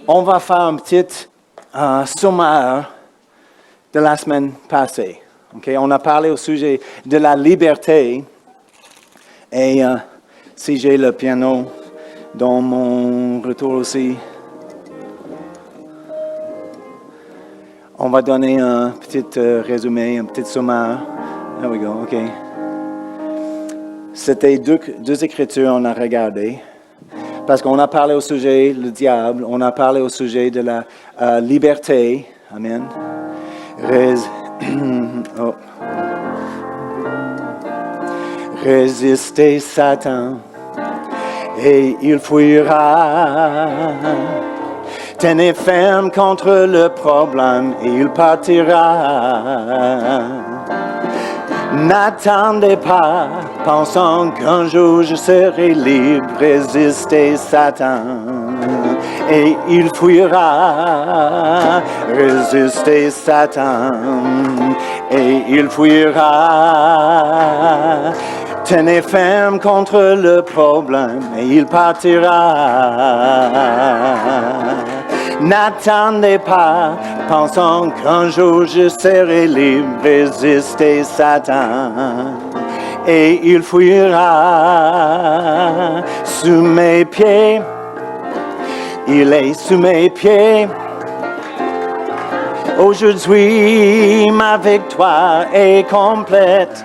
On va faire un petit sommaire de la semaine passée. Okay? On a parlé au sujet de la liberté. Et si j'ai le piano dans mon retour aussi, on va donner un petit résumé, un petit sommaire. There we go, OK. C'était deux écritures qu'on a regardées. Parce qu'on a parlé au sujet du diable, on a parlé au sujet de la liberté. Amen. Résistez Satan et il fuira. Tenez ferme contre le problème et il partira. N'attendez pas, pensant qu'un jour je serai libre. Résistez Satan et il fuira. Résistez Satan et il fuira. Tenez ferme contre le problème et il partira. N'attendez pas, pensant qu'un jour je serai libre. Résistez Satan et il fuira. Sous mes pieds, il est sous mes pieds. Aujourd'hui, ma victoire est complète.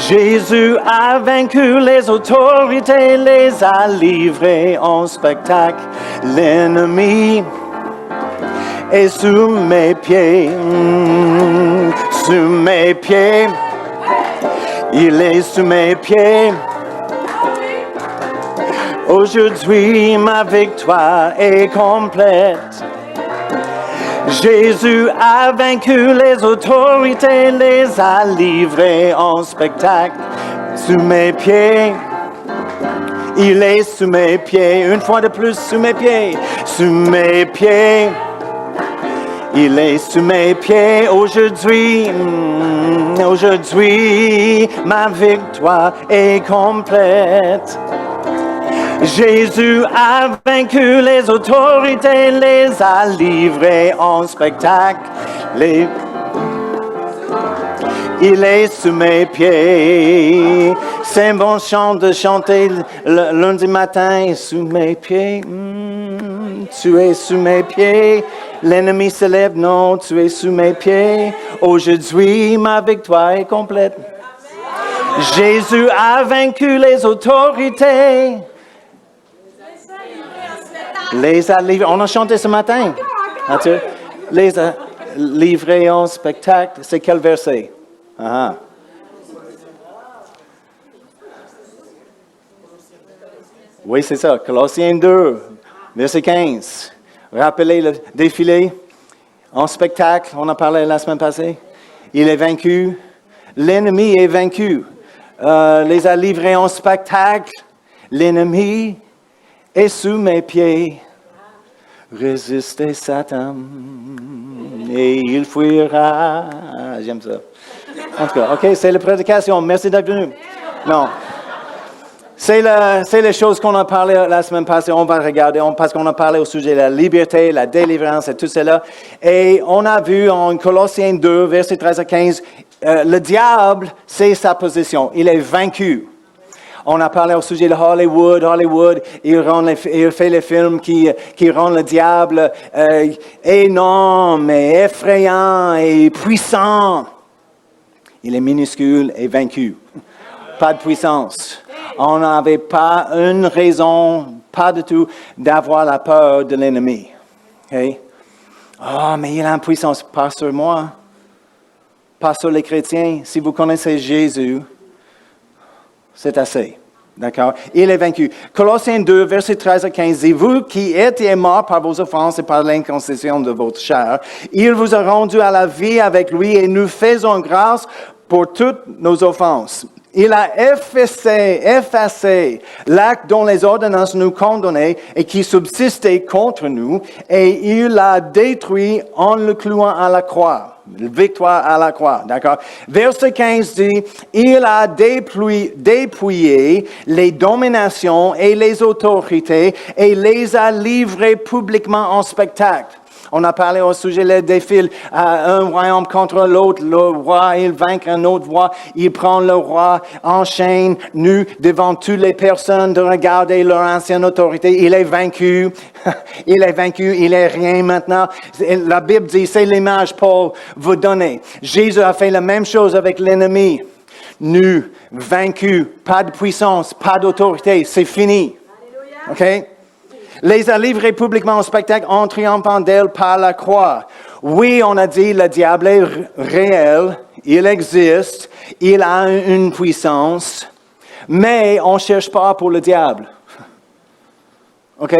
Jésus a vaincu les autorités, les a livrés en spectacle. L'ennemi est sous mes pieds, sous mes pieds. Il est sous mes pieds. Aujourd'hui, ma victoire est complète. Jésus a vaincu les autorités, les a livrés en spectacle. Sous mes pieds, il est sous mes pieds. Une fois de plus, sous mes pieds. Sous mes pieds, il est sous mes pieds. Aujourd'hui, ma victoire est complète. Jésus a vaincu les autorités, les a livrés en spectacle. Il est sous mes pieds. C'est un bon chant de chanter le lundi matin. Sous mes pieds, tu es sous mes pieds. L'ennemi se lève, non, tu es sous mes pieds. Aujourd'hui, ma victoire est complète. Jésus a vaincu les autorités. Les a livrés. On a chanté ce matin. Les a livrés en spectacle. C'est quel verset? Oui, c'est ça. Colossiens 2, verset 15. Rappelez le défilé en spectacle. On a parlé la semaine passée. Il est vaincu. L'ennemi est vaincu. Les a livrés en spectacle. L'ennemi est sous mes pieds. Résistez Satan et il fuira. J'aime ça. En tout cas, OK, c'est la prédication. Merci d'être venu. Non. C'est les choses qu'on a parlé la semaine passée. On va regarder, parce qu'on a parlé au sujet de la liberté, la délivrance et tout cela. Et on a vu en Colossiens 2, versets 13 à 15, le diable, c'est sa position. Il est vaincu. On a parlé au sujet de Hollywood. Hollywood, il fait les films qui rendent le diable énorme et effrayant et puissant. Il est minuscule et vaincu. Pas de puissance. On n'avait pas une raison, pas du tout, d'avoir la peur de l'ennemi. Okay? Oh, mais il a une puissance. Pas sur moi. Pas sur les chrétiens. Si vous connaissez Jésus, c'est assez. D'accord? Il est vaincu. Colossiens 2, versets 13 à 15 dit, vous qui étiez morts par vos offenses et par l'inconstitution de votre chair, il vous a rendu à la vie avec lui et nous faisons grâce pour toutes nos offenses. Il a effacé l'acte dont les ordonnances nous condamnaient et qui subsistait contre nous, et il l'a détruit en le clouant à la croix. Victoire à la croix, d'accord? Verset 15 dit, il a dépouillé les dominations et les autorités et les a livrées publiquement en spectacle. On a parlé au sujet des défis, un royaume contre l'autre, le roi, il vaincre un autre roi, il prend le roi en chaîne, nu, devant toutes les personnes de regarder leur ancienne autorité. Il est vaincu, il est rien maintenant. La Bible dit, c'est l'image Paul vous donne. Jésus a fait la même chose avec l'ennemi. Nu, vaincu, pas de puissance, pas d'autorité, c'est fini. OK? Les a livrés publiquement au spectacle en triomphant d'elle par la croix. Oui, on a dit, le diable est réel, il existe, il a une puissance, mais on ne cherche pas pour le diable. OK?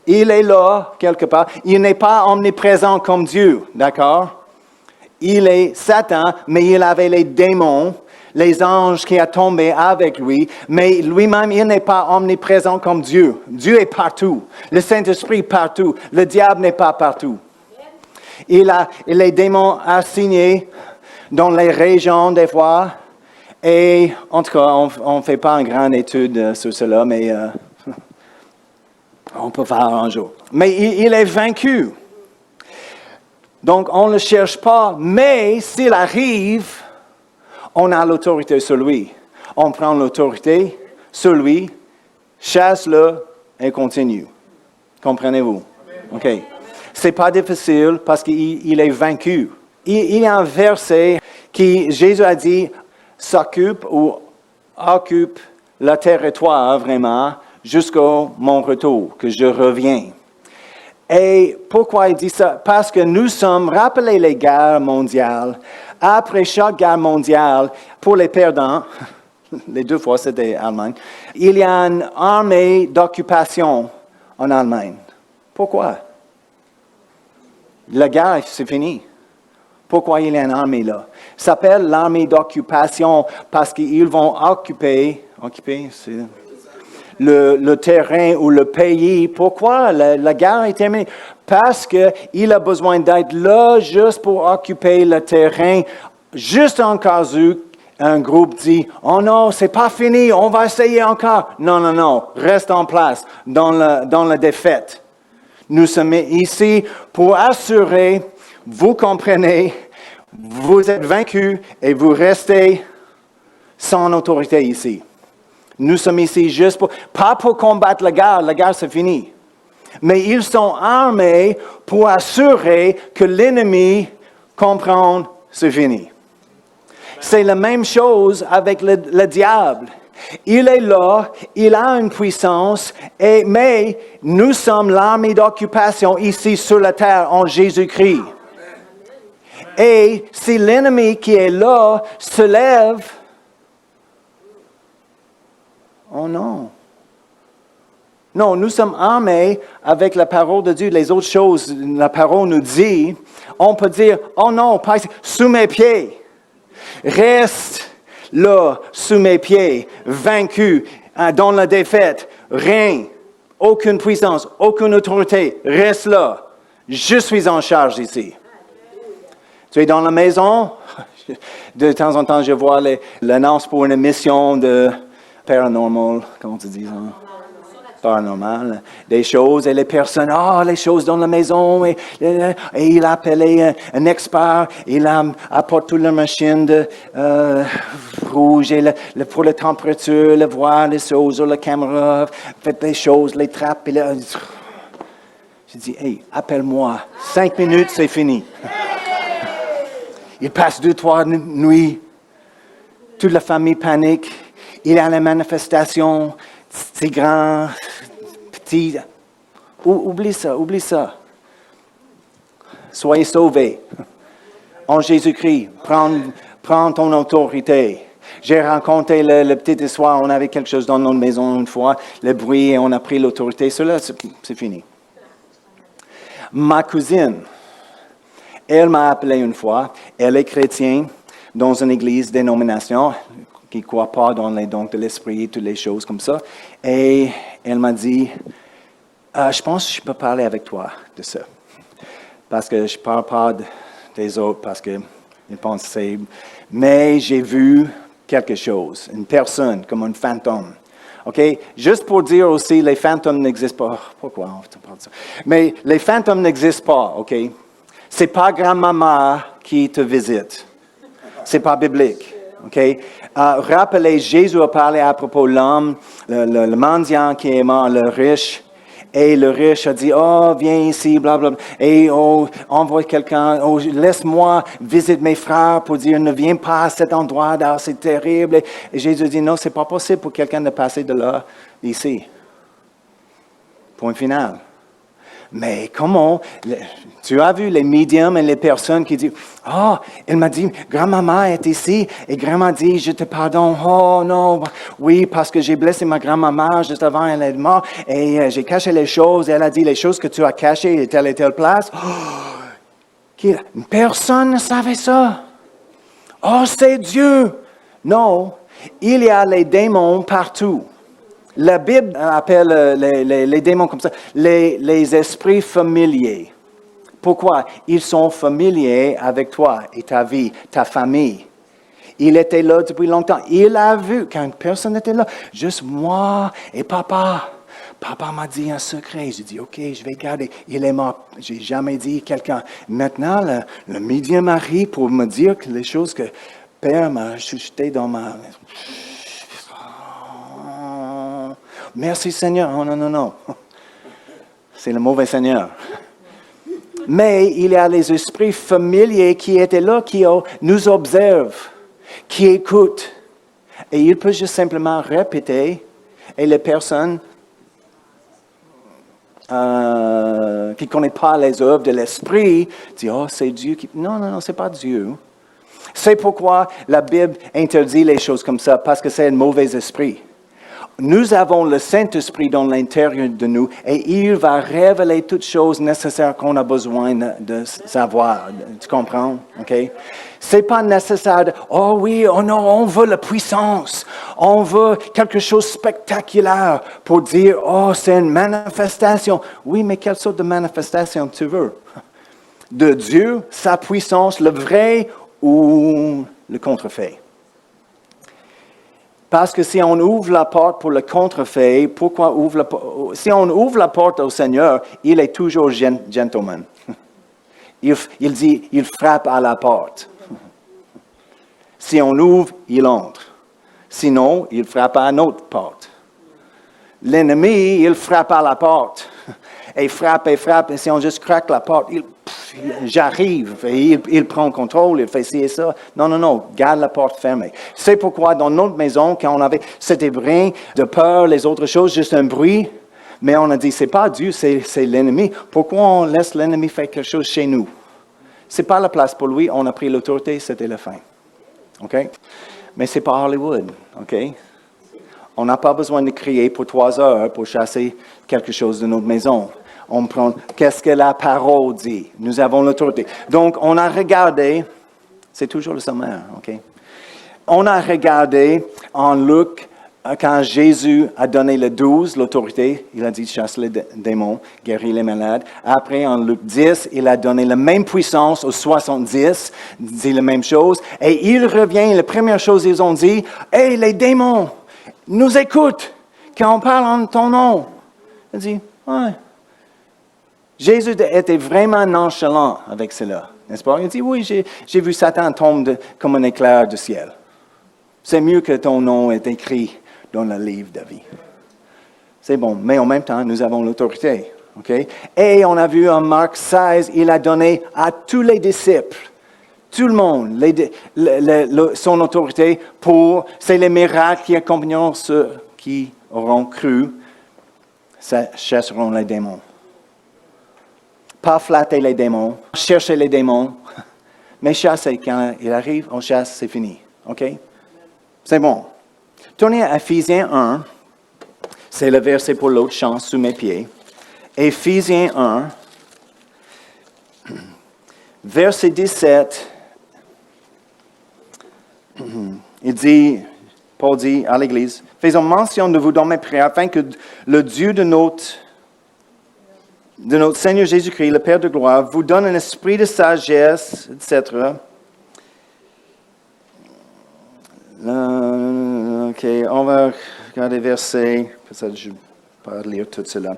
Il est là, quelque part. Il n'est pas omniprésent comme Dieu, d'accord? Il est Satan, mais il avait les démons, les anges qui ont tombé avec lui, mais lui-même, il n'est pas omniprésent comme Dieu. Dieu est partout. Le Saint-Esprit partout. Le diable n'est pas partout. Il a les démons assignés dans les régions des fois. Et en tout cas, on ne fait pas une grande étude sur cela, mais on peut faire un jour. Mais il est vaincu. Donc, on ne le cherche pas, mais s'il arrive, on a l'autorité sur lui. On prend l'autorité sur lui, chasse-le et continue. Comprenez-vous? OK. C'est pas difficile parce qu'il est vaincu. Il y a un verset qui, Jésus a dit, s'occupe ou occupe le territoire vraiment jusqu'au mon retour, que je reviens. Et pourquoi il dit ça? Parce que nous sommes, rappelez les guerres mondiales, après chaque guerre mondiale, pour les perdants, les deux fois c'était Allemagne, il y a une armée d'occupation en Allemagne. Pourquoi? La guerre, c'est fini. Pourquoi il y a une armée là? Ça s'appelle l'armée d'occupation parce qu'ils vont occuper c'est le terrain ou le pays. Pourquoi la guerre est terminée? Parce qu'il a besoin d'être là juste pour occuper le terrain, juste en cas où un groupe dit « Oh non, c'est pas fini, on va essayer encore. » Non, reste en place dans la défaite. Nous sommes ici pour assurer, vous comprenez, vous êtes vaincus et vous restez sans autorité ici. Nous sommes ici juste pas pour combattre la guerre c'est fini. Mais ils sont armés pour assurer que l'ennemi comprend, c'est fini. C'est la même chose avec le diable. Il est là, il a une puissance, mais nous sommes l'armée d'occupation ici sur la terre en Jésus-Christ. Et si l'ennemi qui est là se lève, oh non. Non, nous sommes armés avec la parole de Dieu. Les autres choses, la parole nous dit, on peut dire, oh non, pas ici, sous mes pieds. Reste là, sous mes pieds, vaincu, dans la défaite. Rien, aucune puissance, aucune autorité. Reste là. Je suis en charge ici. Tu es dans la maison. De temps en temps, je vois l'annonce pour une mission de paranormal, comment tu dis ça? Paranormal, des choses et les personnes, les choses dans la maison et il a appelé un expert, il apporte toute la machine de rouge et pour la température, le voir les choses, la caméra, fait les choses, les trappes. J'ai dit, hey, appelle-moi, 5 minutes, c'est fini. Il passe 2-3 nuits, toute la famille panique, il y a les manifestations, c'est grand, petit. Oublie ça. Soyez sauvés. En Jésus-Christ, prends ton autorité. J'ai raconté le petit histoire, on avait quelque chose dans notre maison une fois, le bruit, et on a pris l'autorité. Cela, c'est fini. Ma cousine, elle m'a appelé une fois, elle est chrétienne dans une église dénomination, qui ne croit pas dans les dons de l'esprit et toutes les choses comme ça. Et elle m'a dit, je pense que je peux parler avec toi de ça. Parce que je ne parle pas de des autres parce qu'ils pensent que c'est... Mais j'ai vu quelque chose, une personne comme un fantôme. OK? Juste pour dire aussi, les fantômes n'existent pas. Pourquoi on parle de ça? Mais les fantômes n'existent pas, OK? C'est pas grand-maman qui te visite. C'est pas biblique, OK? Rappelez, Jésus a parlé à propos de l'homme, le mendiant qui est mort, le riche. Et le riche a dit, oh, viens ici, blablabla. Et oh, envoie quelqu'un, oh, laisse-moi visiter mes frères pour dire, ne viens pas à cet endroit, là, c'est terrible. Et Jésus dit, non, c'est pas possible pour quelqu'un de passer de là, ici. Point final. Mais comment, tu as vu les médiums et les personnes qui disent, oh, elle m'a dit, grand-maman est ici, et grand-maman dit, je te pardonne, oh non, oui, parce que j'ai blessé ma grand-maman juste avant, elle est morte, et j'ai caché les choses, et elle a dit, les choses que tu as cachées à telle et telle place. Oh, personne ne savait ça. Oh, c'est Dieu. Non, il y a les démons partout. La Bible appelle les démons comme ça, les esprits familiers. Pourquoi? Ils sont familiers avec toi et ta vie, ta famille. Il était là depuis longtemps. Il a vu, quand personne n'était là, juste moi et papa. Papa m'a dit un secret. J'ai dit, OK, je vais garder. Il est mort. Je n'ai jamais dit à quelqu'un. Maintenant, le médium arrive pour me dire que les choses que Père m'a chuchoté dans ma... Merci Seigneur. Oh, non. C'est le mauvais Seigneur. Mais il y a les esprits familiers qui étaient là, qui nous observent, qui écoutent. Et ils peuvent juste simplement répéter. Et les personnes qui ne connaissent pas les œuvres de l'esprit disent, oh, c'est Dieu qui... Non, c'est pas Dieu. C'est pourquoi la Bible interdit les choses comme ça, parce que c'est un mauvais esprit. Nous avons le Saint-Esprit dans l'intérieur de nous et il va révéler toutes choses nécessaires qu'on a besoin de savoir. Tu comprends? OK? C'est pas nécessaire de, oh oui, oh non, on veut la puissance. On veut quelque chose de spectaculaire pour dire, oh, c'est une manifestation. Oui, mais quelle sorte de manifestation tu veux? De Dieu, sa puissance, le vrai ou le contrefait? Parce que si on ouvre la porte pour le contrefait, pourquoi ouvre la porte? Si on ouvre la porte au Seigneur, il est toujours gentleman. Il dit, il frappe à la porte. Si on ouvre, il entre. Sinon, il frappe à une autre porte. L'ennemi, il frappe à la porte. Et frappe, et si on juste craque la porte, j'arrive, et il prend contrôle, il fait ci et ça. Non, garde la porte fermée. C'est pourquoi dans notre maison, quand on avait cet ébrin de peur, les autres choses, juste un bruit, mais on a dit, c'est pas Dieu, c'est l'ennemi. Pourquoi on laisse l'ennemi faire quelque chose chez nous? C'est pas la place pour lui, on a pris l'autorité, c'était la fin. OK? Mais c'est pas Hollywood, OK? On n'a pas besoin de crier pour 3 heures pour chasser quelque chose de notre maison. On prend, qu'est-ce que la parole dit? Nous avons l'autorité. Donc, on a regardé, c'est toujours le sommaire, OK? On a regardé en Luc, quand Jésus a donné les 12, l'autorité, il a dit chasse les démons, guéris les malades. Après, en Luc 10, il a donné la même puissance aux 70, dit la même chose. Et il revient, la première chose ils ont dit, hey, les démons, nous écoutent quand on parle en ton nom. Il dit, ouais. Jésus était vraiment nonchalant avec cela, n'est-ce pas? Il dit, oui, j'ai vu Satan tomber comme un éclair du ciel. C'est mieux que ton nom est écrit dans le livre de vie. C'est bon, mais en même temps, nous avons l'autorité. Okay? Et on a vu en Marc 16, il a donné à tous les disciples, tout le monde, son autorité c'est les miracles qui accompagneront ceux qui auront cru, chasseront les démons. Pas flatter les démons, chercher les démons, mais chasser. Quand il arrive, on chasse, c'est fini. OK? C'est bon. Tournez à Ephésiens 1. C'est le verset pour l'autre chant sous mes pieds. Ephésiens 1, verset 17. Paul dit à l'Église, faisons mention de vous dans mes prières afin que le Dieu de notre de notre Seigneur Jésus-Christ, le Père de gloire, vous donne un esprit de sagesse, etc. OK, on va regarder verset. Peut-être que je ne vais pas lire tout cela.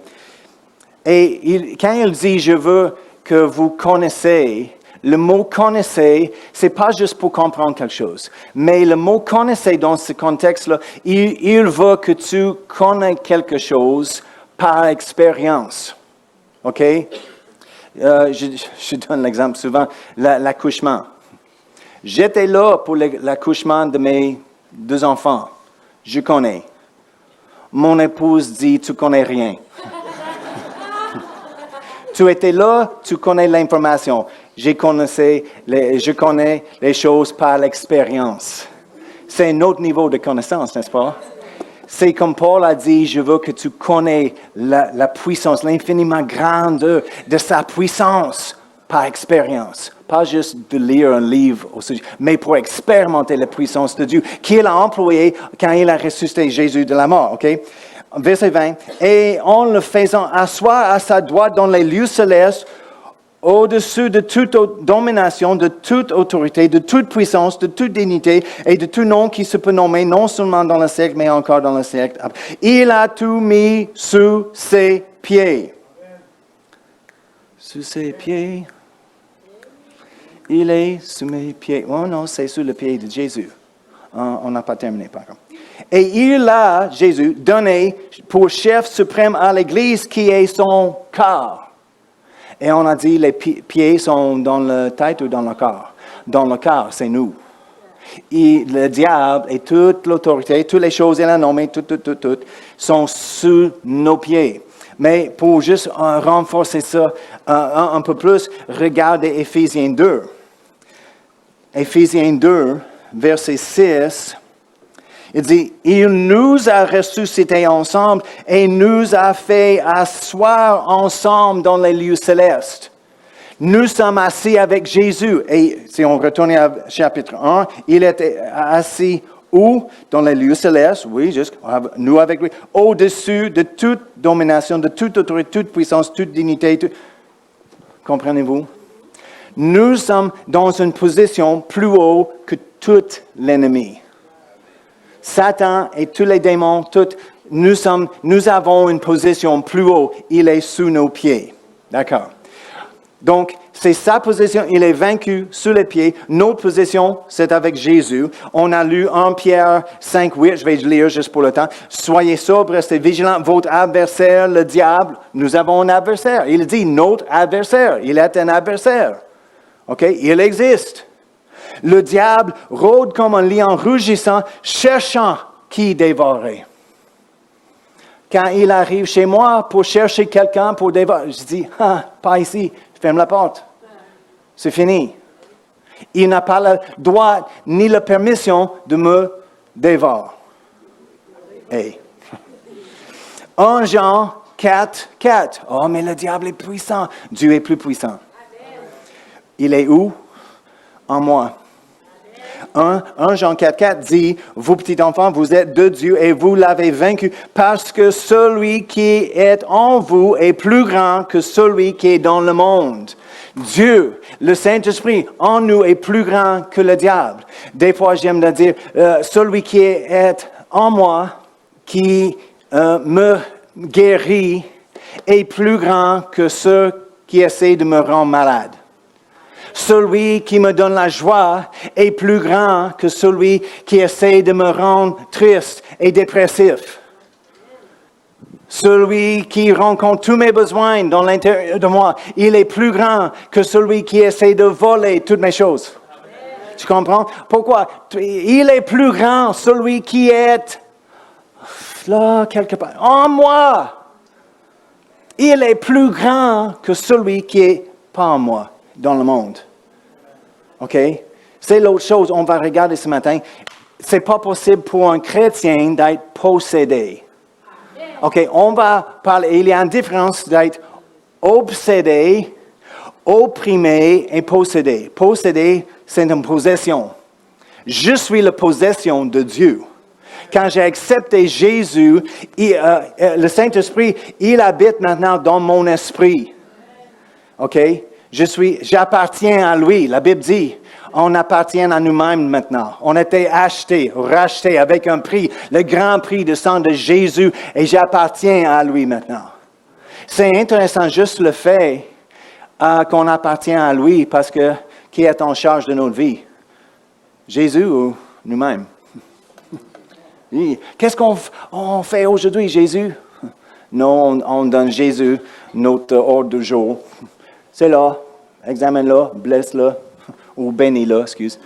Et quand il dit « je veux que vous connaissez », le mot « connaissez », ce n'est pas juste pour comprendre quelque chose. Mais le mot « connaissez » dans ce contexte-là, il veut que tu connais quelque chose par expérience. OK? Je donne l'exemple souvent, l'accouchement. J'étais là pour l'accouchement de mes 2 enfants. Je connais. Mon épouse dit, tu connais rien. Tu étais là, tu connais l'information. Je connais les choses par l'expérience. C'est un autre niveau de connaissance, n'est-ce pas? C'est comme Paul a dit, je veux que tu connais la puissance, l'infiniment grande de sa puissance par expérience. Pas juste de lire un livre au sujet, mais pour expérimenter la puissance de Dieu qu'il a employée quand il a ressuscité Jésus de la mort. Okay? Verset 20. Et en le faisant asseoir à sa droite dans les lieux célestes, au-dessus de toute domination, de toute autorité, de toute puissance, de toute dignité et de tout nom qui se peut nommer, non seulement dans le siècle, mais encore dans le siècle. Il a tout mis sous ses pieds. Sous ses pieds. Il est sous mes pieds. Oh non, c'est sous le pied de Jésus. On n'a pas terminé, par contre. Et il a, Jésus, donné pour chef suprême à l'Église qui est son corps. Et on a dit, les pieds sont dans la tête ou dans le corps? Dans le corps, c'est nous. Et le diable et toute l'autorité, toutes les choses, il a nommé, toutes, sont sous nos pieds. Mais pour juste renforcer ça un peu plus, regardez Éphésiens 2. Éphésiens 2, verset 6. Il dit, il nous a ressuscités ensemble et nous a fait asseoir ensemble dans les lieux célestes. Nous sommes assis avec Jésus. Et si on retourne à chapitre 1, il était assis où? Dans les lieux célestes, oui, juste nous avec lui, au-dessus de toute domination, de toute autorité, toute puissance, toute dignité. Comprenez-vous? Nous sommes dans une position plus haut que tout l'ennemi. Satan et tous les démons, nous avons une position plus haut. Il est sous nos pieds. D'accord. Donc, c'est sa position. Il est vaincu sous les pieds. Notre position, c'est avec Jésus. On a lu 1 Pierre 5, 8. Je vais lire juste pour le temps. Soyez sobres, restez vigilants. Votre adversaire, le diable, nous avons un adversaire. Il dit notre adversaire. Il est un adversaire. OK? Il existe. Le diable rôde comme un lion rugissant, cherchant qui dévorer. Quand il arrive chez moi pour chercher quelqu'un pour dévorer, je dis, pas ici, ferme la porte. C'est fini. Il n'a pas le droit ni la permission de me dévorer. Hey. 1 Jean 4, 4. Oh, mais le diable est puissant. Dieu est plus puissant. Il est où? En moi. 1 Jean 4, 4 dit, vous petits enfants, vous êtes de Dieu et vous l'avez vaincu parce que celui qui est en vous est plus grand que celui qui est dans le monde. Dieu, le Saint-Esprit, en nous est plus grand que le diable. Des fois, j'aime le dire, celui qui est en moi, qui me guérit, est plus grand que ceux qui essaient de me rendre malade. Celui qui me donne la joie est plus grand que celui qui essaie de me rendre triste et dépressif. Celui qui rencontre tous mes besoins dans l'intérieur de moi, il est plus grand que celui qui essaie de voler toutes mes choses. Tu comprends? Pourquoi? Il est plus grand, celui qui est là, quelque part, en moi. Il est plus grand que celui qui est pas en moi, dans le monde. OK? C'est l'autre chose, on va regarder ce matin. C'est pas possible pour un chrétien d'être possédé. OK, on va parler, il y a une différence d'être obsédé, opprimé et possédé. Possédé, c'est une possession. Je suis la possession de Dieu. Quand j'ai accepté Jésus, le Saint-Esprit, il habite maintenant dans mon esprit. OK? J'appartiens à lui. La Bible dit, on appartient à nous-mêmes maintenant. On a été achetés, rachetés avec un prix, le grand prix du sang de Jésus, et j'appartiens à lui maintenant. C'est intéressant juste le fait qu'on appartient à lui parce que qui est en charge de notre vie? Jésus ou nous-mêmes? Qu'est-ce qu'on fait aujourd'hui, Jésus? Non, on donne Jésus notre ordre du jour. C'est là, examine-le, blesse-le, ou bénis-le, excuse.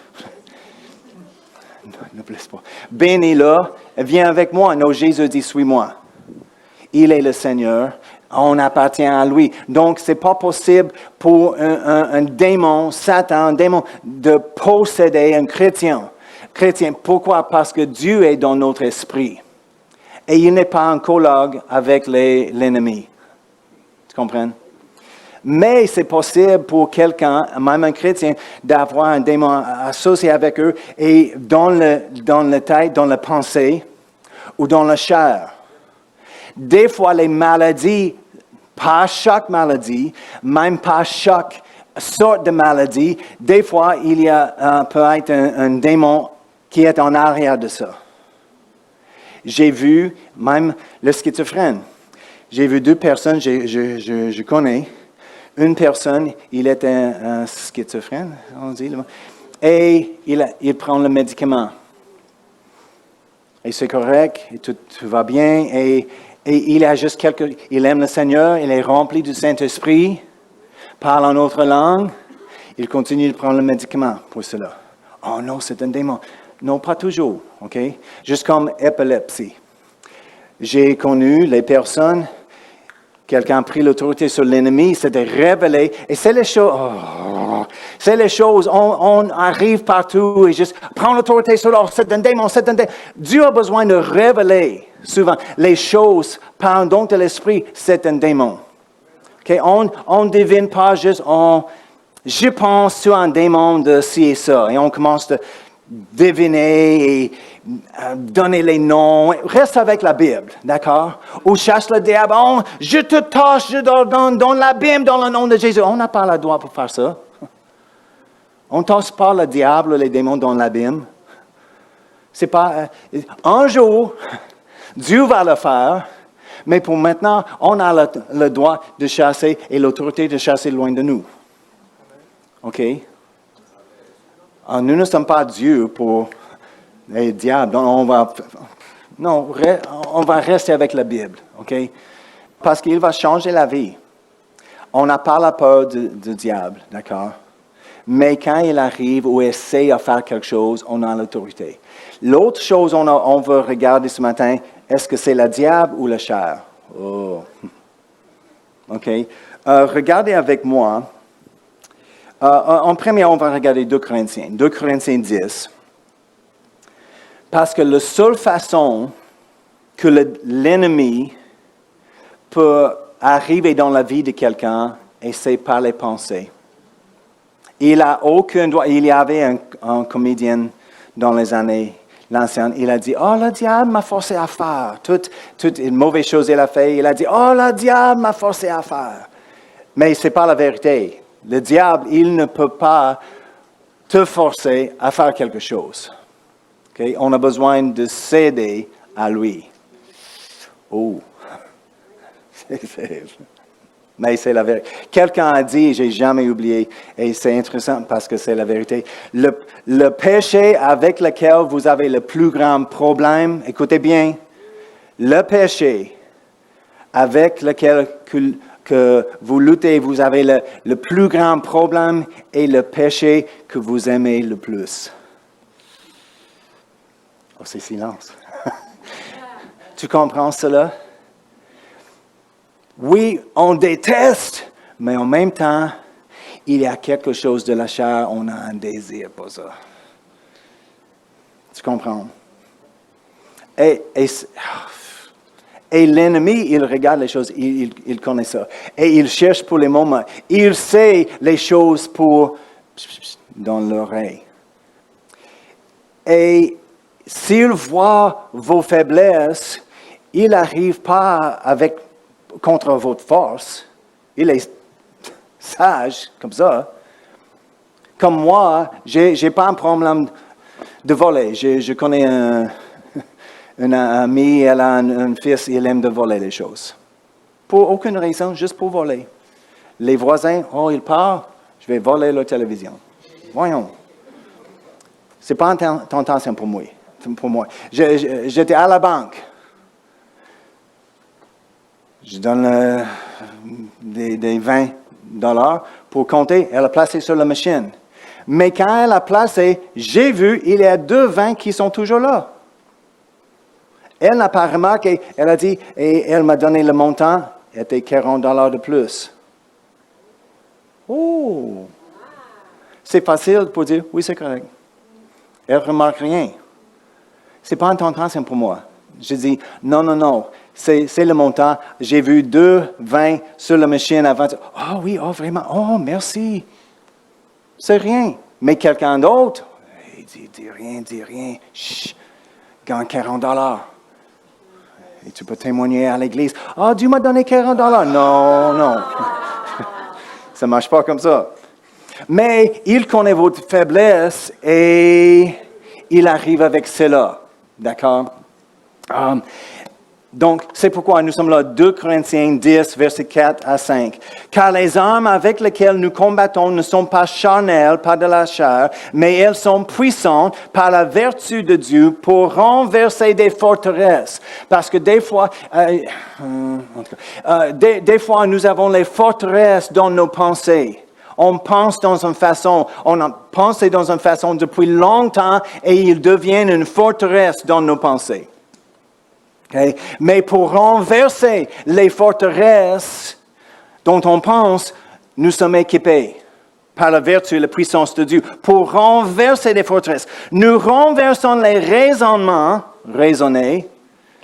Ne blesse pas. Bénis-le, viens avec moi. Non, Jésus dit, suis-moi. Il est le Seigneur, on appartient à lui. Donc, ce n'est pas possible pour un démon, Satan, un démon, de posséder un chrétien. Pourquoi? Parce que Dieu est dans notre esprit. Et il n'est pas en colloque avec l'ennemi. Tu comprends? Mais c'est possible pour quelqu'un, même un chrétien, d'avoir un démon associé avec eux et dans la tête, dans la pensée ou dans la chair. Des fois, les maladies, pas chaque maladie, même pas chaque sorte de maladie, des fois, il y a peut être un démon qui est en arrière de ça. J'ai vu même le schizophrène. J'ai vu deux personnes, je connais. Une personne, il est un schizophrène, on dit, et il prend le médicament. Et c'est correct, et tout va bien, et il a juste il aime le Seigneur, il est rempli du Saint-Esprit, parle en autre langue, il continue de prendre le médicament pour cela. Oh non, c'est un démon. Non, pas toujours, OK? Juste comme épilepsie. J'ai connu les personnes, quelqu'un a pris l'autorité sur l'ennemi, s'était révélé, et c'est les choses, on arrive partout et juste prend l'autorité sur l'autre, c'est un démon. Dieu a besoin de révéler souvent les choses par un don de l'esprit, c'est un démon. Okay? On ne devine pas juste, je pense sur un démon de ci et ça, et on commence à deviner et donner les noms. Reste avec la Bible, d'accord? Ou chasse le diable. Je te tâche dans l'abîme dans le nom de Jésus. On n'a pas le droit pour faire ça. On ne tasse pas le diable, les démons dans l'abîme. C'est pas... un jour, Dieu va le faire, mais pour maintenant, on a le droit de chasser et l'autorité de chasser loin de nous. OK? Nous ne sommes pas Dieu pour les diables. On va rester avec la Bible, OK? Parce qu'il va changer la vie. On n'a pas la peur du diable, d'accord? Mais quand il arrive ou essaie de faire quelque chose, on a l'autorité. L'autre chose on veut regarder ce matin, est-ce que c'est le diable ou la chair? Oh. OK? Regardez avec moi. En premier, on va regarder 2 Corinthiens 10. Parce que la seule façon que l'ennemi peut arriver dans la vie de quelqu'un, c'est par les pensées. Il a aucun droit. Il y avait un comédien dans les années l'ancien, il a dit, oh, le diable m'a forcé à faire. Toute une mauvaise chose il a fait. Il a dit, oh, le diable m'a forcé à faire. Mais ce n'est pas la vérité. Le diable, il ne peut pas te forcer à faire quelque chose. Okay? On a besoin de céder à lui. Oh, mais c'est la vérité. Quelqu'un a dit, j'ai jamais oublié, et c'est intéressant parce que c'est la vérité. Le péché avec lequel vous avez le plus grand problème, écoutez bien, le péché avec lequel que vous luttez, vous avez le plus grand problème est le péché que vous aimez le plus. Oh, c'est silence. Tu comprends cela? Oui, on déteste, mais en même temps, il y a quelque chose de la chair, on a un désir pour ça. Tu comprends? Et l'ennemi, il regarde les choses, il connaît ça. Et il cherche pour les moments. Il sait les choses dans l'oreille. Et s'il voit vos faiblesses, il n'arrive pas contre votre force. Il est sage, comme ça. Comme moi, je n'ai pas un problème de voler. Je connais un ami, elle a un fils, il aime de voler les choses. Pour aucune raison, juste pour voler. Les voisins, il part, je vais voler la télévision. Voyons. Ce n'est pas une tentation pour moi. J'étais à la banque. Je donne des $20 pour compter. Elle a placé sur la machine. Mais quand elle a placé, j'ai vu, il y a 2 20 qui sont toujours là. Elle n'a pas remarqué. Elle a dit, et elle m'a donné le montant, était $40 de plus. Oh! C'est facile pour dire, oui, c'est correct. Elle ne remarque rien. Ce n'est pas une tentation pour moi. Je dis, non, c'est le montant. J'ai vu 2 20 sur la machine avant. Oh oui, vraiment, merci. C'est rien. Mais quelqu'un d'autre, il dit, dis rien. Chut, gagne $40. Et tu peux témoigner à l'église. Dieu m'a donné $40. Non. Ça ne marche pas comme ça. Mais il connaît votre faiblesse et il arrive avec cela. D'accord? Donc, c'est pourquoi nous sommes là, 2 Corinthiens 10, versets 4 à 5. Car les armes avec lesquelles nous combattons ne sont pas charnelles, pas de la chair, mais elles sont puissantes par la vertu de Dieu pour renverser des forteresses. Parce que des fois, des fois, nous avons les forteresses dans nos pensées. On pense dans une façon, on a pensé dans une façon depuis longtemps et ils deviennent une forteresse dans nos pensées. Okay? Mais pour renverser les forteresses dont on pense, nous sommes équipés par la vertu et la puissance de Dieu. Pour renverser les forteresses, nous renversons les raisonner.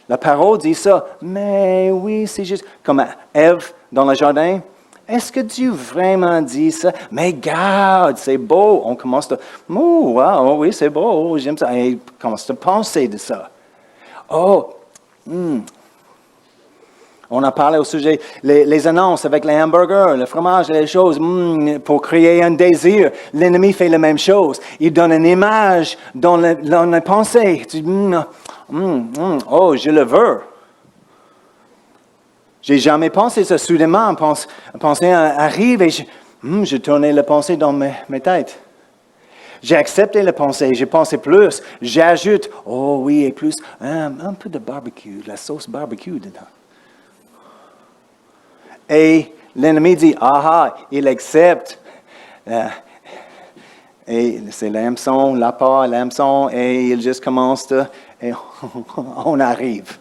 La parole dit ça, mais oui, c'est juste comme Ève dans le jardin. Est-ce que Dieu vraiment dit ça? Mais garde, c'est beau. On commence à, oui, c'est beau, j'aime ça. Et on commence à penser de ça. On a parlé au sujet, les annonces avec les hamburgers, le fromage, les choses, pour créer un désir. L'ennemi fait la même chose. Il donne une image dans la pensée. Tu dis, je le veux. J'ai jamais pensé ça. Soudainement, pensée arrive et je tournais la pensée dans mes têtes. J'ai accepté la pensée, j'ai pensé plus. J'ajoute, oui, et plus, un peu de barbecue, la sauce barbecue dedans. Et l'ennemi dit, il accepte. Et c'est l'hameçon, l'appât, l'hameçon, et il juste commence et on arrive.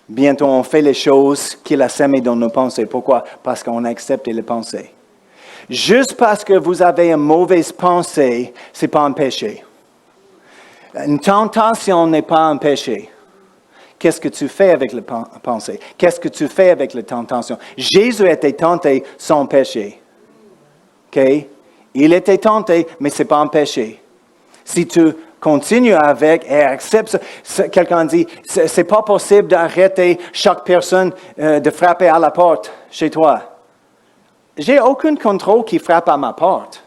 Bientôt, on fait les choses qu'il a semées dans nos pensées. Pourquoi? Parce qu'on a accepté les pensées. Juste parce que vous avez une mauvaise pensée, ce n'est pas un péché. Une tentation n'est pas un péché. Qu'est-ce que tu fais avec la pensée? Qu'est-ce que tu fais avec la tentation? Jésus était tenté sans péché. Okay? Il était tenté, mais ce n'est pas un péché. Si tu continues avec et acceptes ça, quelqu'un dit, c'est pas possible d'arrêter chaque personne de frapper à la porte chez toi. J'ai aucun contrôle qui frappe à ma porte.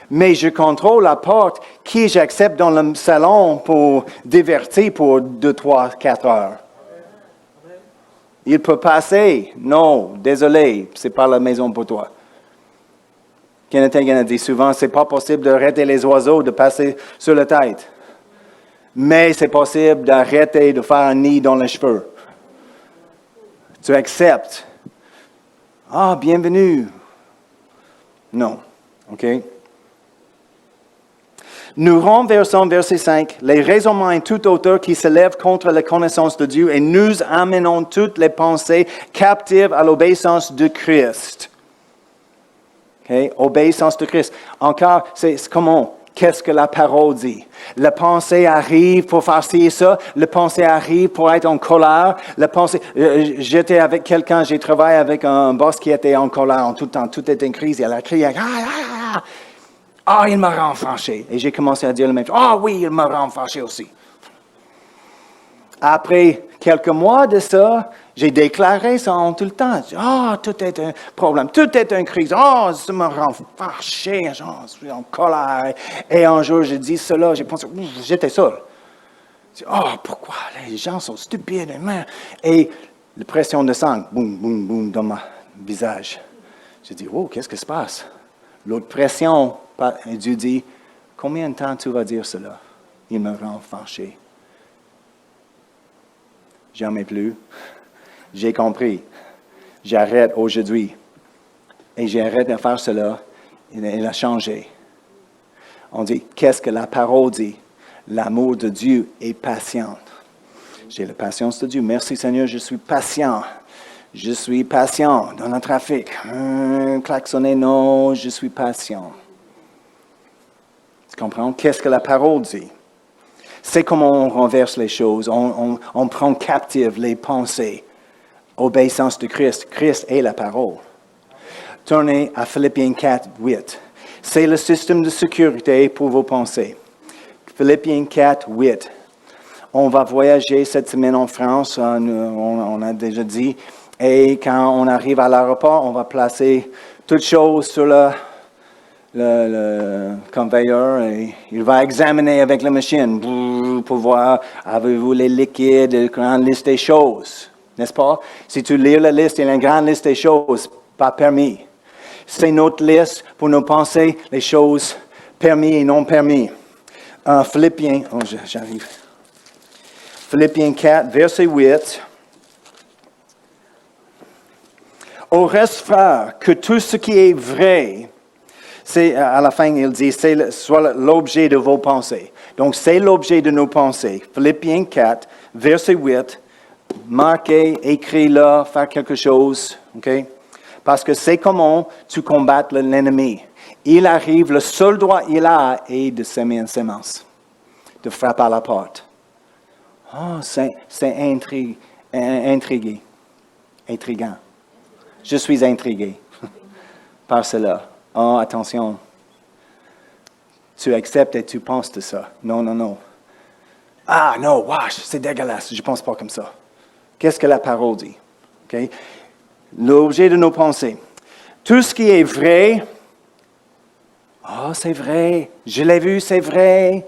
Mais je contrôle la porte qui j'accepte dans le salon pour divertir pour 2, 3, 4 heures. Il peut passer. Non, désolé, c'est pas la maison pour toi. Kenneth Hagin a dit souvent, c'est pas possible d'arrêter les oiseaux de passer sur la tête. Mais c'est possible d'arrêter de faire un nid dans les cheveux. Tu acceptes. Bienvenue. Non. OK? Nous renversons, verset 5, les raisonnements et toute hauteur qui se lèvent contre la connaissance de Dieu et nous amenons toutes les pensées captives à l'obéissance de Christ. Okay? Obéissance de Christ. Encore, c'est comment? Qu'est-ce que la parole dit? La pensée arrive pour faire ci et ça. La pensée arrive pour être en colère. La pensée, j'étais avec quelqu'un, j'ai travaillé avec un boss qui était en colère en tout temps. Tout était en crise. Il a crié. Ah, il me rend fâché. Et j'ai commencé à dire le même chose. Ah oui, il me rend fâché aussi. Après quelques mois de ça, j'ai déclaré ça en tout le temps. Ah, tout est un problème, tout est une crise. Ah, ça me rend fâché, genre, je suis en colère. Et un jour, j'ai dit cela, j'ai pensé, j'étais seul. Ah, pourquoi les gens sont stupides. Et la pression descend, boum, boum, boum, dans mon visage. J'ai dit, oh, qu'est-ce qui se passe? L'autre pression, Dieu dit, combien de temps tu vas dire cela? Il me rend fâché. Jamais plus. J'ai compris. J'arrête aujourd'hui. Et j'arrête de faire cela. Il a changé. On dit, qu'est-ce que la parole dit? L'amour de Dieu est patient. J'ai la patience de Dieu. Merci Seigneur, je suis patient. Je suis patient dans le trafic. Klaxonner, non, je suis patient. Tu comprends? Qu'est-ce que la parole dit? C'est comment on renverse les choses. On prend captive les pensées. Obéissance de Christ. Christ est la parole. Tournez à Philippiens 4, 8. C'est le système de sécurité pour vos pensées. Philippiens 4, 8. On va voyager cette semaine en France, on a déjà dit. Et quand on arrive à l'aéroport, on va placer toutes choses sur le conveyor et il va examiner avec la machine pour voir, avez-vous les liquides, une grande liste des choses, n'est-ce pas? Si tu lis la liste, il y a une grande liste des choses, pas permis. C'est notre liste pour nous penser les choses permis et non permis. Philippiens, j'arrive. Philippiens 4, verset 8. Au reste, frère, que tout ce qui est vrai, c'est, à la fin, il dit, c'est soit l'objet de vos pensées. Donc, c'est l'objet de nos pensées. Philippiens 4, verset 8, marquez, écris-le, faire quelque chose, OK? Parce que c'est comment tu combats l'ennemi. Il arrive, le seul droit qu'il a est de semer une semence, de frapper à la porte. Oh, c'est intriguant. Je suis intrigué par cela. Oh, attention. Tu acceptes et tu penses de ça. Non. Ah, non, wesh, c'est dégueulasse. Je ne pense pas comme ça. Qu'est-ce que la parole dit? Okay? L'objet de nos pensées. Tout ce qui est vrai. Oh, c'est vrai. Je l'ai vu, c'est vrai.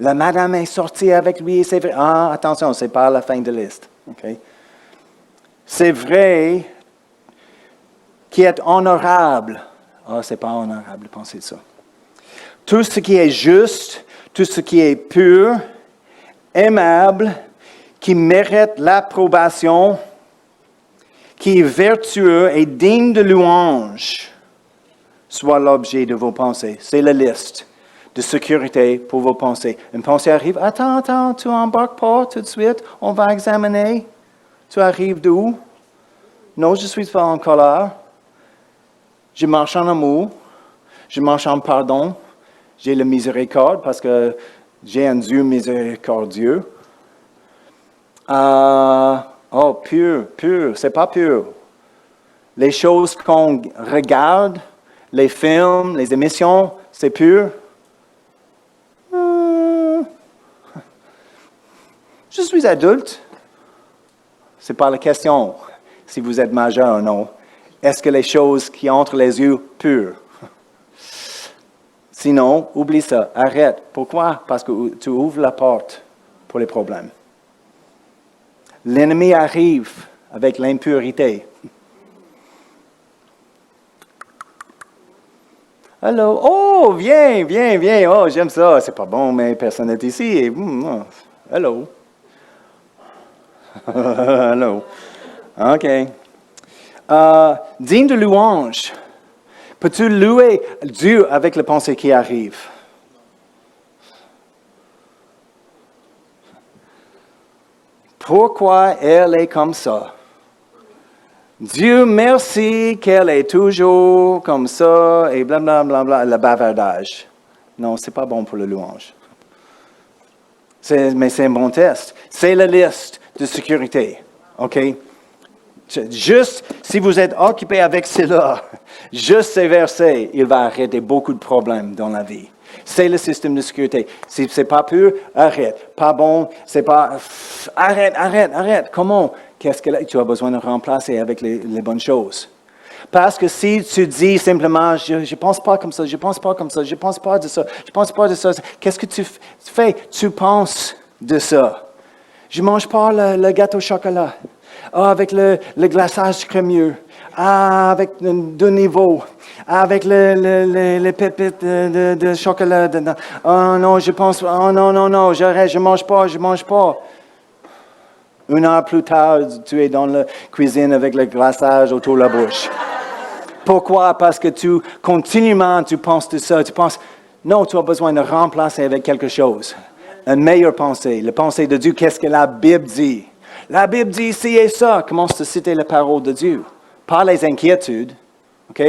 La madame est sortie avec lui, c'est vrai. Ah, attention, ce n'est pas la fin de la liste. Okay? C'est vrai qui est honorable. Ah, ce n'est pas honorable de penser ça. Tout ce qui est juste, tout ce qui est pur, aimable, qui mérite l'approbation, qui est vertueux et digne de louange, soit l'objet de vos pensées. C'est la liste de sécurité pour vos pensées. Une pensée arrive, attends, tu n'embarques pas tout de suite, on va examiner. Tu arrives d'où? Non, je ne suis pas en colère. Je marche en amour, je marche en pardon, j'ai la miséricorde parce que j'ai un Dieu miséricordieux. Pur, c'est pas pur. Les choses qu'on regarde, les films, les émissions, c'est pur. Je suis adulte. C'est pas la question si vous êtes majeur ou non. Est-ce que les choses qui entrent les yeux pures? Sinon, oublie ça, arrête. Pourquoi? Parce que tu ouvres la porte pour les problèmes. L'ennemi arrive avec l'impurité. Allô? Oh, viens. Oh, j'aime ça. C'est pas bon, mais personne n'est ici. Allô? Allô? OK. Digne de louange. Peux-tu louer Dieu avec les pensées qui arrivent? Pourquoi elle est comme ça? Dieu merci qu'elle est toujours comme ça et blablabla, le bavardage. Non, c'est pas bon pour la louange. Mais c'est un bon test. C'est la liste de sécurité. OK? Juste si vous êtes occupé avec cela, juste ces versets, il va arrêter beaucoup de problèmes dans la vie. C'est le système de sécurité. Si c'est pas pur, arrête. Pas bon, c'est pas... Arrête. Comment? Qu'est-ce que tu as besoin de remplacer avec les bonnes choses? Parce que si tu dis simplement, je pense pas comme ça, je pense pas de ça, qu'est-ce que tu fais? Tu penses de ça. Je mange pas le gâteau au chocolat. Avec le glaçage crémeux. Avec deux niveaux. Avec les pépites de chocolat dedans. Oh non, non, j'arrête, je mange pas. 1 heure plus tard, tu es dans la cuisine avec le glaçage autour de la bouche. Pourquoi? Parce que continuellement, tu penses de ça. Tu penses, non, tu as besoin de remplacer avec quelque chose. Une meilleure pensée. La pensée de Dieu, qu'est-ce que la Bible dit? La Bible dit ci et ça. Commence à citer la parole de Dieu. Pas les inquiétudes, OK?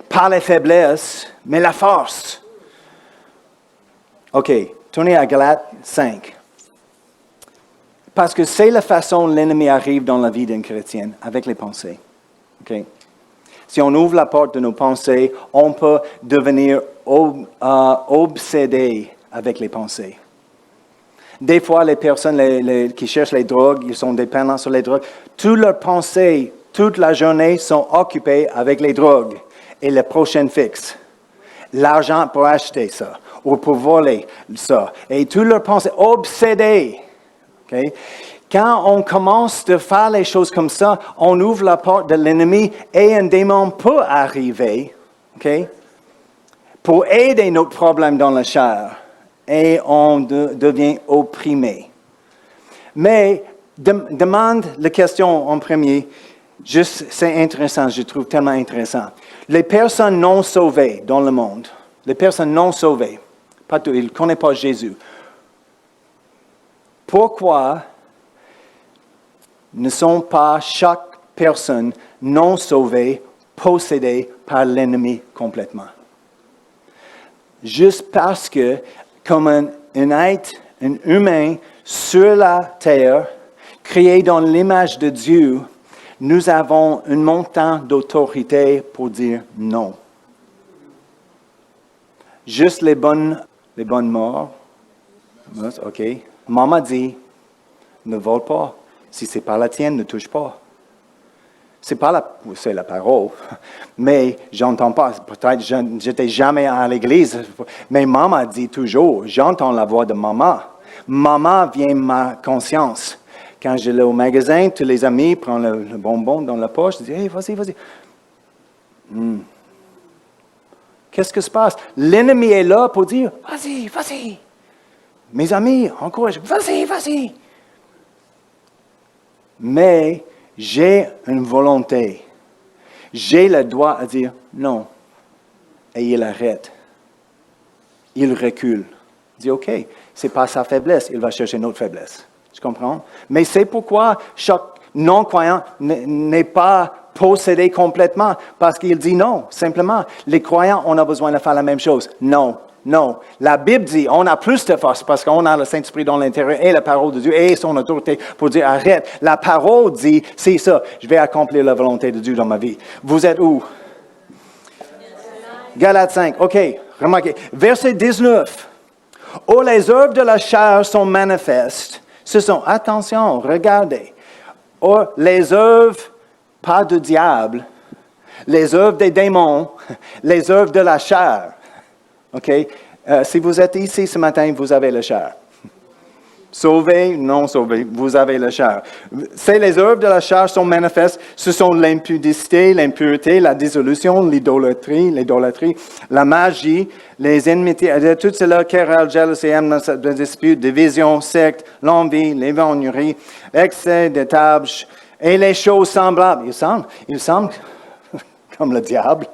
Pas les faiblesses, mais la force. OK, tournez à Galates 5. Parce que c'est la façon dont l'ennemi arrive dans la vie d'un chrétien, avec les pensées. OK? Si on ouvre la porte de nos pensées, on peut devenir obsédé avec les pensées. Des fois, les personnes qui cherchent les drogues, ils sont dépendants sur les drogues. Toutes leurs pensées, toute la journée, sont occupées avec les drogues et le prochain fixe. L'argent pour acheter ça ou pour voler ça. Et toutes leurs pensées obsédées. Okay? Quand on commence de faire les choses comme ça, on ouvre la porte de l'ennemi et un démon peut arriver, okay, pour aider notre problème dans la chair. Et on devient opprimé. Mais demande la question en premier. Juste, c'est intéressant, je trouve tellement intéressant. Les personnes non sauvées dans le monde, les personnes non sauvées, pas tout, ils ne connaissent pas Jésus. Pourquoi ne sont pas chaque personne non sauvée possédée par l'ennemi complètement? Juste parce que, comme un être, un humain sur la terre, créé dans l'image de Dieu, nous avons un montant d'autorité pour dire non. Juste les bonnes morts. OK. Maman dit, ne vole pas. Si ce n'est pas la tienne, ne touche pas. C'est la parole. Mais j'entends pas. Peut-être je n'étais jamais à l'église. Mais maman dit toujours, j'entends la voix de maman. Maman vient ma conscience. Quand je vais au magasin, tous les amis prennent le bonbon dans la poche. Je dis, hey, vas-y. Qu'est-ce qui se passe? L'ennemi est là pour dire, vas-y. Mes amis encouragent, vas-y. Mais j'ai une volonté. J'ai le droit à dire non. Et il arrête. Il recule. Il dit, OK, ce n'est pas sa faiblesse. Il va chercher une autre faiblesse. Tu comprends? Mais c'est pourquoi chaque non-croyant n'est pas possédé complètement. Parce qu'il dit non, simplement. Les croyants, on a besoin de faire la même chose. Non. La Bible dit, on a plus de force parce qu'on a le Saint-Esprit dans l'intérieur et la parole de Dieu et son autorité pour dire arrête. La parole dit, c'est ça, je vais accomplir la volonté de Dieu dans ma vie. Vous êtes où? Galates 5, OK, remarquez. Verset 19. Oh, les œuvres de la chair sont manifestes. Ce sont, attention, regardez. Oh, les œuvres, pas du diable, les œuvres des démons, les œuvres de la chair. OK? Si vous êtes ici ce matin, vous avez le chair. Sauvé, non sauvé, vous avez le chair. C'est les œuvres de la chair sont manifestes. Ce sont l'impudicité, l'impureté, la dissolution, l'idolâtrie, la magie, les enmités, tout cela, querelle, jalousie, haine, dispute, division, secte, l'envie, l'évangélie, excès de table et les choses semblables. Il semble comme le diable,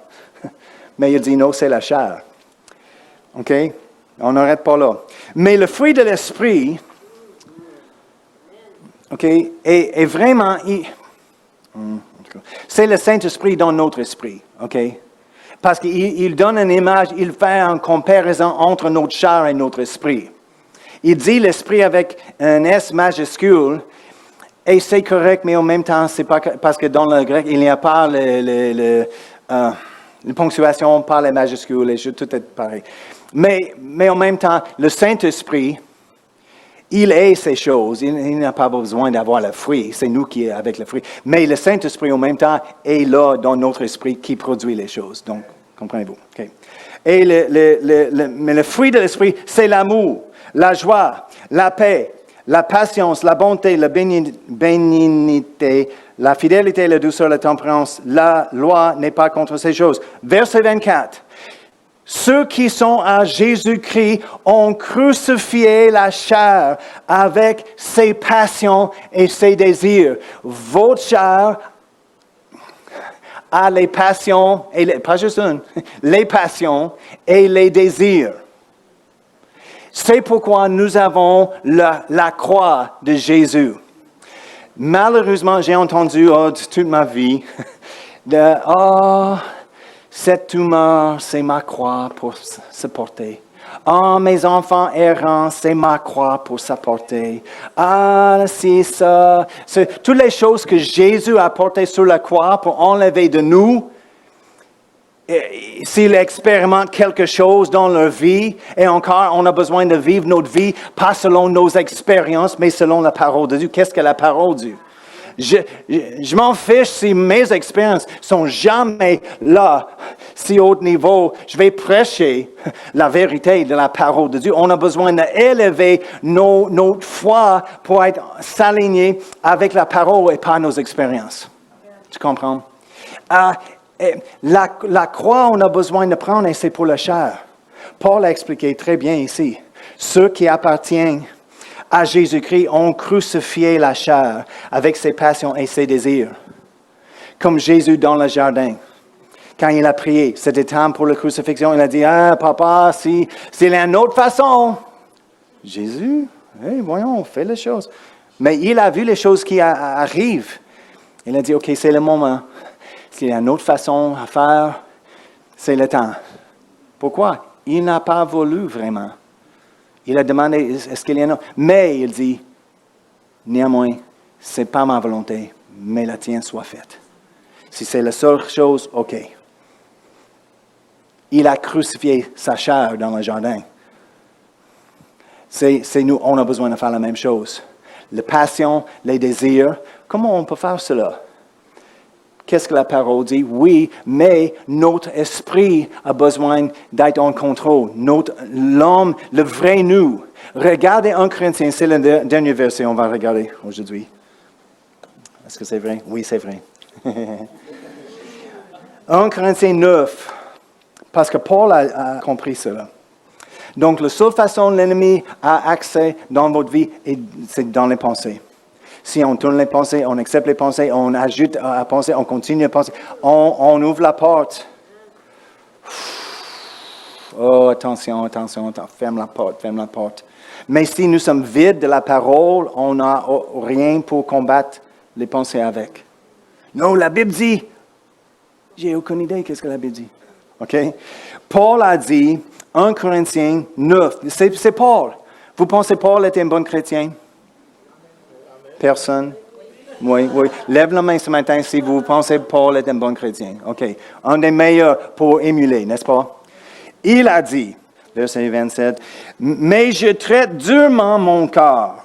mais il dit non, c'est la chair. OK? On n'arrête pas là. Mais le fruit de l'esprit, OK, est vraiment... c'est le Saint-Esprit dans notre esprit. OK? Parce qu'il donne une image, il fait une comparaison entre notre chair et notre esprit. Il dit l'esprit avec un S majuscule Et c'est correct, mais en même temps, c'est pas parce que dans le grec, il n'y a pas les ponctuations, pas les majuscules, tout est pareil. Mais en même temps, le Saint-Esprit, il est ces choses. Il n'a pas besoin d'avoir le fruit. C'est nous qui est avec le fruit. Mais le Saint-Esprit, en même temps, est là dans notre esprit qui produit les choses. Donc, comprenez-vous? Okay. Et mais le fruit de l'esprit, c'est l'amour, la joie, la paix, la patience, la bonté, la bénignité, la fidélité, la douceur, la tempérance. La loi n'est pas contre ces choses. Verset 24. Ceux qui sont à Jésus-Christ ont crucifié la chair avec ses passions et ses désirs. Votre chair a les passions, pas juste une, les passions et les désirs. C'est pourquoi nous avons la croix de Jésus. Malheureusement, j'ai entendu toute ma vie cette tumeur, c'est ma croix pour supporter. Mes enfants errants, c'est ma croix pour supporter. C'est ça. C'est toutes les choses que Jésus a portées sur la croix pour enlever de nous. S'il expérimente quelque chose dans leur vie, et encore, on a besoin de vivre notre vie, pas selon nos expériences, mais selon la parole de Dieu. Qu'est-ce que la parole dit? Je m'en fiche si mes expériences sont jamais là, si haut niveau. Je vais prêcher la vérité de la parole de Dieu. On a besoin d'élever notre foi pour être s'aligner avec la parole et pas nos expériences. Tu comprends? La croix, on a besoin de prendre et c'est pour la chair. Paul a expliqué très bien ici. Ceux qui appartiennent à Jésus-Christ ont crucifié la chair avec ses passions et ses désirs. Comme Jésus dans le jardin. Quand il a prié, c'était temps pour la crucifixion. Il a dit, papa, s'il y a une autre façon. Jésus, voyons, fais les choses. Mais il a vu les choses qui arrivent. Il a dit, OK, c'est le moment. S'il y a une autre façon à faire, c'est le temps. Pourquoi? Il n'a pas voulu vraiment. Il a demandé, est-ce qu'il y a un autre? Mais il dit, néanmoins, ce n'est pas ma volonté, mais la tienne soit faite. Si c'est la seule chose, OK. Il a crucifié sa chair dans le jardin. C'est nous, on a besoin de faire la même chose. La passion, les désirs, comment on peut faire cela? Qu'est-ce que la parole dit? Oui, mais notre esprit a besoin d'être en contrôle. L'homme, le vrai nous. Regardez 1 Corinthiens, c'est le dernier verset qu'on va regarder aujourd'hui. Est-ce que c'est vrai? Oui, c'est vrai. 1 Corinthiens 9, parce que Paul a compris cela. Donc, la seule façon l'ennemi a accès dans votre vie, c'est dans les pensées. Si on tourne les pensées, on accepte les pensées, on ajoute à penser, on continue à penser, on ouvre la porte. Oh, attention, ferme la porte. Mais si nous sommes vides de la parole, on n'a rien pour combattre les pensées avec. Non, la Bible dit, j'ai aucune idée qu'est-ce que la Bible dit. OK? Paul a dit, 1 Corinthiens 9, c'est Paul. Vous pensez que Paul était un bon chrétien? Personne? Oui. Lève la main ce matin si vous pensez que Paul est un bon chrétien. OK. Un des meilleurs pour émuler, n'est-ce pas? Il a dit, verset 27, « Mais je traite durement mon corps,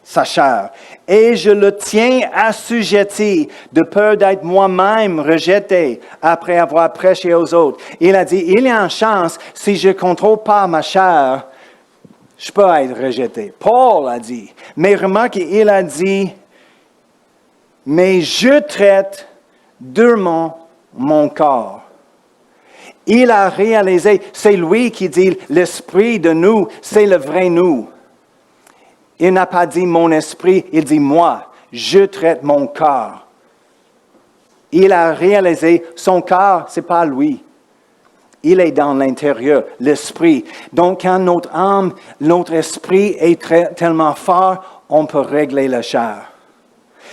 sa chair, et je le tiens assujetti de peur d'être moi-même rejeté après avoir prêché aux autres. » Il a dit, « Il y a une chance, si je ne contrôle pas ma chair, je peux être rejeté. » Paul a dit, mais remarquez, il a dit, mais je traite durement mon corps. Il a réalisé, c'est lui qui dit, l'esprit de nous, c'est le vrai nous. Il n'a pas dit mon esprit, il dit moi, je traite mon corps. Il a réalisé, son corps, ce n'est pas lui. Il est dans l'intérieur, l'esprit. Donc, quand notre âme, notre esprit est tellement fort, on peut régler la chair.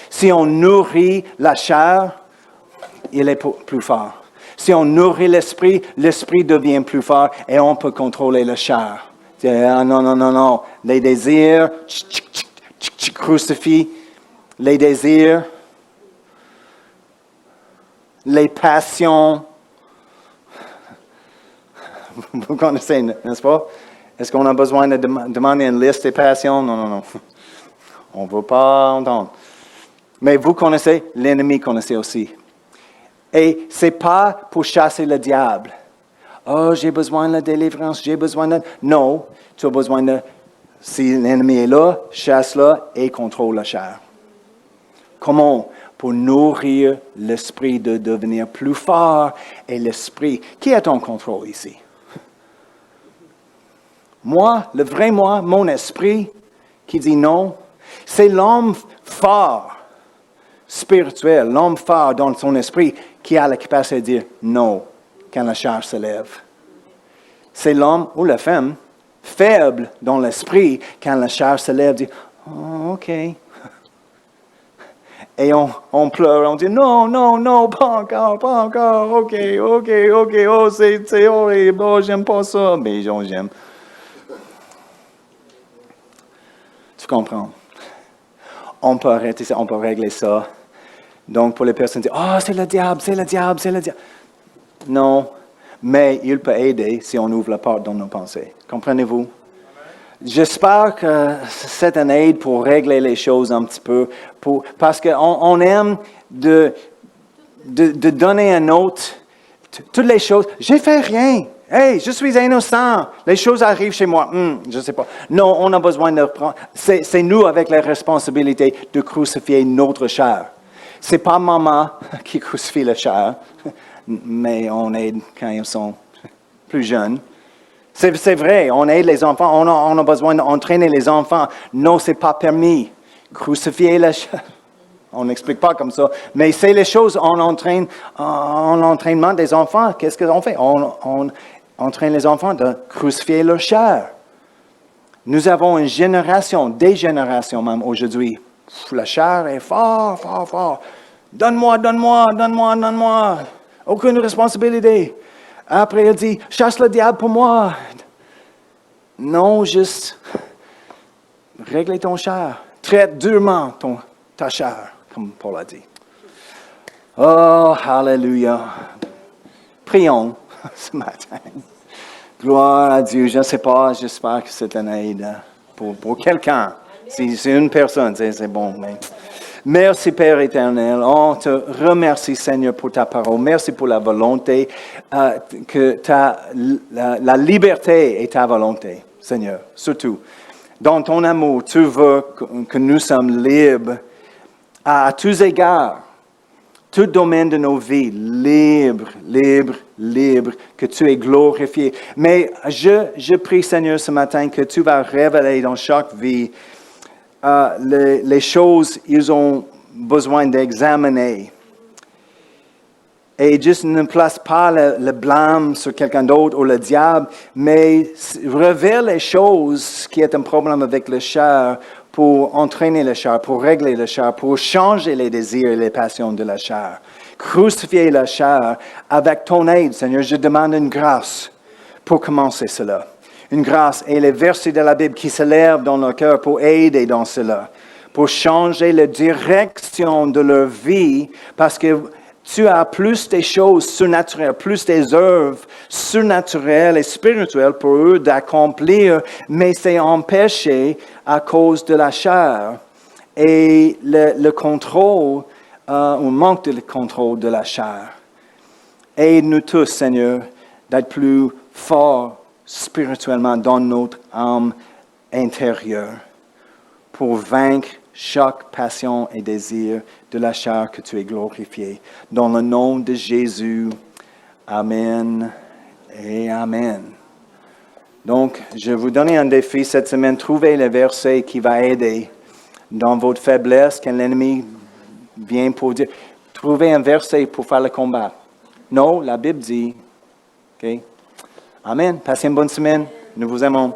Si on nourrit la chair, il est plus fort. Si on nourrit l'esprit, l'esprit devient plus fort et on peut contrôler la chair. Non. Les désirs, crucifie. les désirs, les passions. Vous connaissez, n'est-ce pas? Est-ce qu'on a besoin de demander une liste des passions? Non, non, non. On ne veut pas entendre. Mais vous connaissez, l'ennemi connaissait aussi. Et ce n'est pas pour chasser le diable. Oh, j'ai besoin de la délivrance, j'ai besoin de... Non, tu as besoin de... Si l'ennemi est là, chasse-le et contrôle la chair. Comment? Pour nourrir l'esprit de devenir plus fort et l'esprit. Qui est en contrôle ici? Moi, le vrai moi, mon esprit qui dit non, c'est l'homme fort, spirituel, l'homme fort dans son esprit qui a la capacité de dire non quand la charge se lève. C'est l'homme ou la femme faible dans l'esprit quand la charge se lève, dit oh, OK. Et on pleure, on dit non, non, non, pas encore, OK, oh, c'est horrible, oh, j'aime pas ça, mais j'aime. Tu comprends? On peut arrêter ça, on peut régler ça. Donc, pour les personnes qui disent, oh, c'est le diable. Non, mais il peut aider si on ouvre la porte dans nos pensées. Comprenez-vous? J'espère que c'est une aide pour régler les choses un petit peu, parce qu'on aime de donner un autre toutes les choses. J'ai fait rien. Hey, je suis innocent. Les choses arrivent chez moi. Je ne sais pas. Non, on a besoin de reprendre. C'est nous avec la responsabilité de crucifier notre chair. C'est pas maman qui crucifie la chair, mais on aide quand ils sont plus jeunes. C'est vrai, on aide les enfants, on a besoin d'entraîner les enfants. Non, c'est pas permis. Crucifier la chair. On n'explique pas comme ça, mais c'est les choses, on entraîne, en l'entraînement des enfants. Qu'est-ce qu'on fait? On entraîne les enfants de crucifier leur chair. Nous avons une génération, des générations même aujourd'hui. La chair est fort. Donne-moi. Aucune responsabilité. Après, il dit, chasse le diable pour moi. Non, juste règle ton chair. Traite durement ta chair, comme Paul a dit. Oh, hallelujah. Prions ce matin. Gloire à Dieu. Je ne sais pas, j'espère que c'est une aide pour quelqu'un. Si c'est une personne, c'est bon. Mais... Merci Père éternel. On te remercie Seigneur pour ta parole. Merci pour la volonté, que la liberté est ta volonté, Seigneur. Surtout, dans ton amour, tu veux que nous sommes libres à tous égards. Tout domaine de nos vies, libre, que tu es glorifié. Mais je prie Seigneur ce matin que tu vas révéler dans chaque vie les choses qu'ils ont besoin d'examiner. Et juste ne place pas le blâme sur quelqu'un d'autre ou le diable, mais révèle les choses qui est un problème avec le chair pour entraîner le chair, pour régler le chair, pour changer les désirs et les passions de la chair. Crucifier la chair avec ton aide, Seigneur. Je demande une grâce pour commencer cela. Une grâce et les versets de la Bible qui s'élèvent dans nos cœurs pour aider dans cela, pour changer la direction de leur vie, parce que tu as plus des choses surnaturelles, plus des œuvres surnaturelles et spirituelles pour eux d'accomplir, mais c'est empêché à cause de la chair et le contrôle, ou manque de contrôle de la chair. Aide-nous tous, Seigneur, d'être plus forts spirituellement dans notre âme intérieure pour vaincre chaque passion et désir de la chair que tu es glorifié. Dans le nom de Jésus, Amen et Amen. Donc, je vais vous donner un défi cette semaine. Trouvez le verset qui va aider dans votre faiblesse, quand l'ennemi vient pour dire. Trouvez un verset pour faire le combat. Non, la Bible dit. OK? Amen. Passez une bonne semaine. Nous vous aimons.